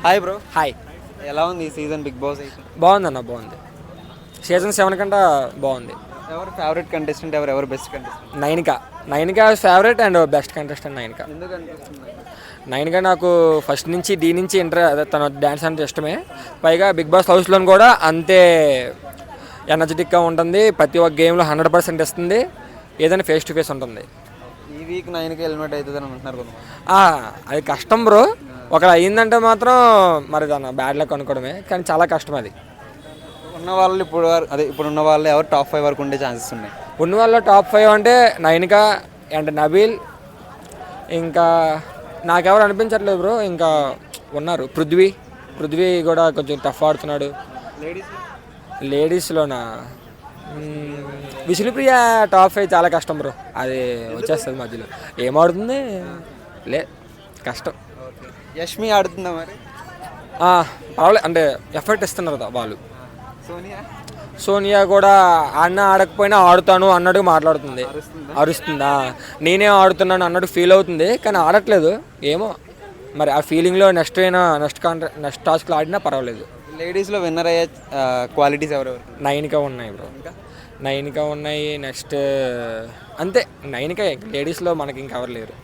Hi bro. Hi. ఎలా ఉంది ఈ సీజన్ బిగ్ బాస్ అయితే? బాగుందన్న, బాగుంది. సీజన్ 7 కంటే బాగుంది. ఎవరు ఫేవరెట్ కంటెస్టెంట్, ఎవరు best contestant? Nainika favourite and best contestant Nainika. ఎందుకు అనిపిస్తుంది? నైనిక నాకు ఫస్ట్ నుంచి నుంచి తన డ్యాన్స్ అంటే ఇష్టమే. పైగా బిగ్ బాస్ హౌస్లో కూడా అంతే ఎనర్జెటిక్గా ఉంటుంది. ప్రతి ఒక్క గేమ్లో 100% ఇస్తుంది. ఏదైనా ఫేస్ టు ఫేస్ ఉంటుంది. ఈ వీక్ 9కి హెల్మెట్ అవుతుంది అని అంటున్నారు కొంతమంది. అది కష్టం బ్రో. ఒకవేళ అయ్యిందంటే మాత్రం మరి దాన్ని బ్యాడ్ లక్ అనుకోవడమే, కానీ చాలా కష్టం అది. ఉన్న వాళ్ళు ఇప్పుడున్న వాళ్ళు ఎవరు టాప్ 5 వరకు ఉండే ఛాన్సెస్ ఉన్నాయి? ఉన్న వాళ్ళ టాప్ 5 అంటే నైనిక అండ్ నబీల్. ఇంకా నాకెవరు అనిపించట్లేదు బ్రో. ఇంకా ఉన్నారు పృథ్వీ కూడా కొంచెం టఫ్ ఆడుతున్నాడు. లేడీస్లోనా విష్ణుప్రియ టాప్ 5 చాలా కష్టం బ్రో. అది వచ్చేస్తుంది మధ్యలో. ఏమాడుతుంది కష్టం. యష్మి ఆడుతుందా మరి? పర్వాలేదు, అంటే ఎఫర్ట్ ఇస్తున్నారు వాళ్ళు. సోనియా కూడా ఆడకపోయినా ఆడుతాను అన్నట్టు మాట్లాడుతుంది. అరుస్తుందా? నేనే ఆడుతున్నాను అన్నట్టు ఫీల్ అవుతుంది, కానీ ఆడట్లేదు. ఏమో మరి ఆ ఫీలింగ్లో నెక్స్ట్ టాస్క్లో ఆడినా పర్వాలేదు. లేడీస్లో విన్నర్ అయ్యే క్వాలిటీస్ ఎవరెవరు? నైనిక ఉన్నాయి బ్రో. నైనిక ఉన్నాయి. నెక్స్ట్ అంతే నైనిక. లేడీస్లో మనకి ఇంకెవరు లేరు.